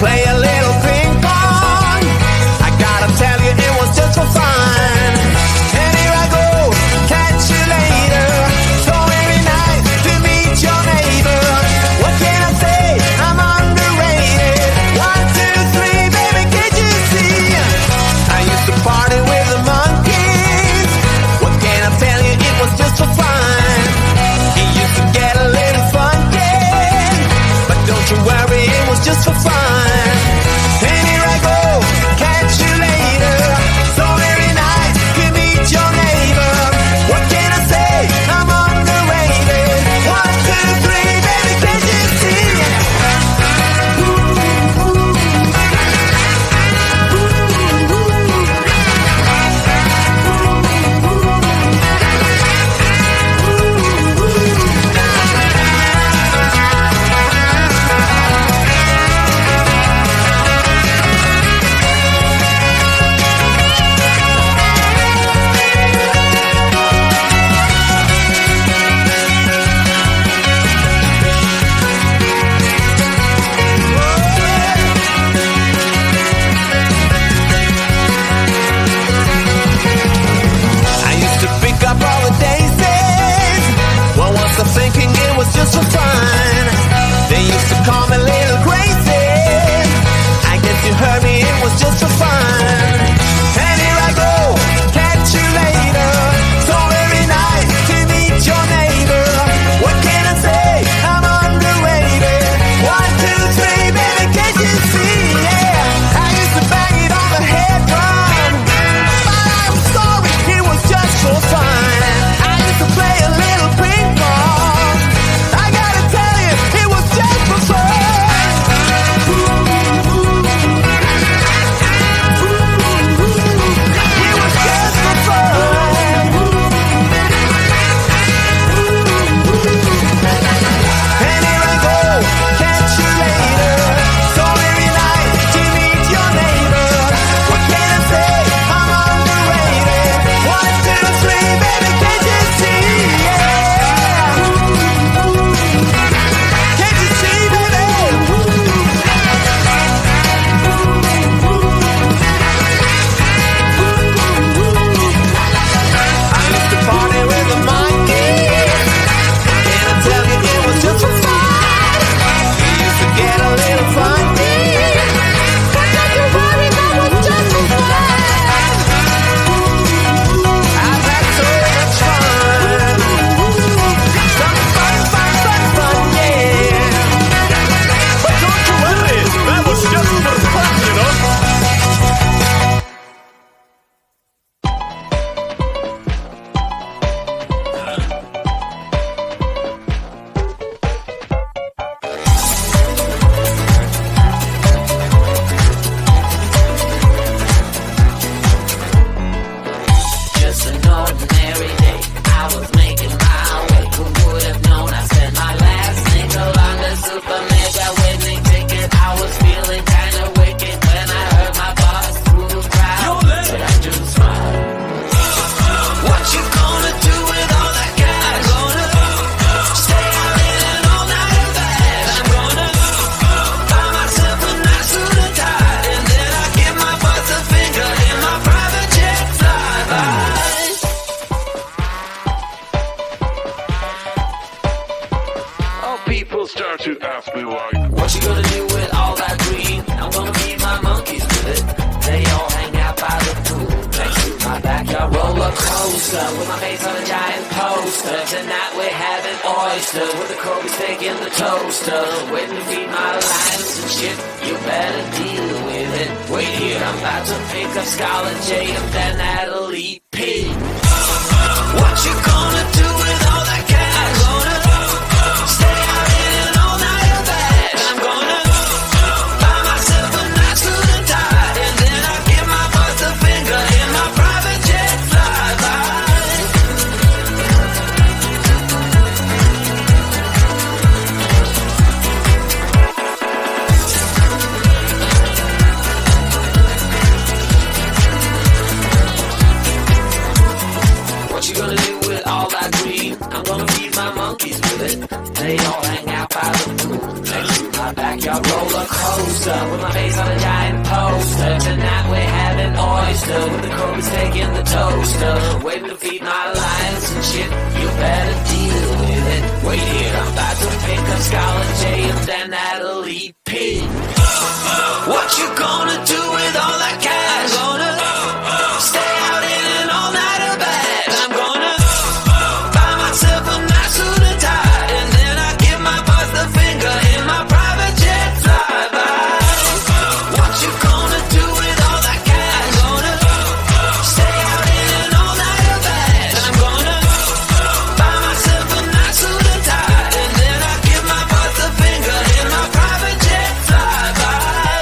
play a little ping pong. I gotta tell you, it was just for fun. And here I go, catch you later. So very nice to meet your neighbor. What can I say? I'm underrated. 1, 2, 3, baby, can't you see? I used to party with the monkeys. What can I tell you? It was just for fun. It used to get a little funky, but don't you worry, it was just for fun. And here I go, catch you later. So very nice to meet your neighbor. What can I say? I'm underrated. 1, 2, 3, baby, can't you see? I used to pick up all the daisies. Well, was I thinking it was just for fun? They used to call me little crazy. I guess you heard me, it was just for fun. And here I go, catch you later. So very nice to meet your neighbor. What can I say? I'm underrated. 1, 2, 3, baby, can't you see? Yeah, I used to bang it on the head drum. But I'm sorry, it was just for fun. I used to play a little ping pong. I gotta tell you, it was just for fun. It was just for fun. And here I go, catch you later. So very nice to meet your neighbor. What can I say? I'm underrated. 1, 2, 3, baby, can't you see? Yeah. Can't you see, baby? I used to party with the monkeys. Can I tell you, it was just for fun? We used to get a little funky, but don't you worry, that was just for fun. I've had so much fun. Some fun, yeah. But don't you worry, that was just for fun, you know. Just an ordinary day, I was making my way. Who would have known I spent my last nickel on the super mega winning ticket? I was feeling kinda wicked when I heard my boss through the crowd. But I do smile. What you gonna do with all that cash? Gonna stay out in an all-nighter bed. I'm gonna buy myself a nice suit and tie, and then I give my boss a finger in my private jet flyby. How people start to ask me like, What you gonna do with all that green? I'm gonna feed my monkeys with it. They all hang out by the pool next to my backyard roller coaster with my face on a giant poster. Tonight we're having oysters with the Kobe steak in the toaster. Waiting to feed my lions and shit. You better deal with it. Wait here, I'm about to pick up Scarlett J and then Natalie P. What you gonna do with all that cash? Gonna stay out in an all-nighter bed. I'm gonna buy myself a nice suit and tie, and then I give my boss a finger in my private jet flyby. What you gonna do with all coaster with my face on a giant poster. Tonight we're having oyster with the Cobras taking the toaster. Waving the feet, my alliance and shit. You better deal with it. Wait here, I'm about to pick up Scarlet J and then Natalie P. What you gonna do with all that cash? I'm gonna stay out in an all-nighter bash. I'm gonna buy myself a nice suit and tie, and then I give my boss the finger in my private jet flyby. What you gonna do with all that cash? I'm gonna stay out in an all-nighter bash. I'm gonna buy myself a nice suit and tie, and then I give my boss the finger in my private jet flyby.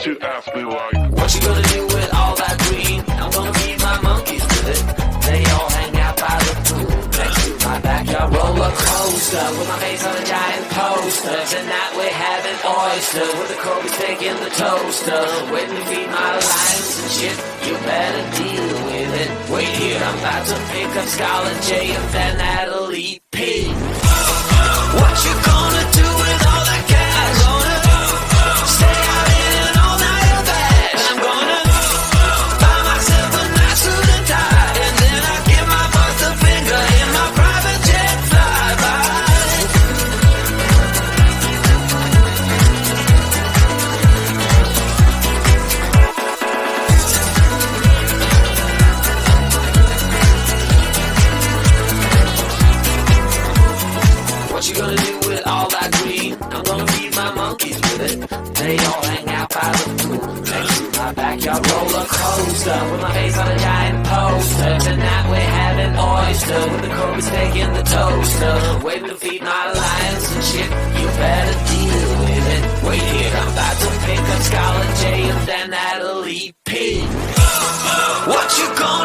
to ask me like, what you gonna do with all that green? I'm gonna feed my monkeys with it. They all hang out by the pool next to my backyard roller coaster with my face on a giant poster. Tonight we're having oysters with the Kobe steak in the toaster. Waiting to feed my lions and shit. You better deal with it. Wait here, I'm about to pick up Scarlet J and then Natalie P. What you gonna do with all that cash? Gonna stay out in an all-nighter bag. I'm gonna buy myself a nice suit and tie, and then I give my boss the finger in my private jet flyby. What you gonna do with all that green? I'm gonna feed my monkeys with it. They all hang out by the pool next to my backyard roller coaster with my face on a giant poster. Tonight we're having oysters with the Kobe steak in the toaster. Waiting to feed my lions and shit. You better deal with it. Wait here, I'm about to pick up Scarlet J and then Natalie P. What you gonna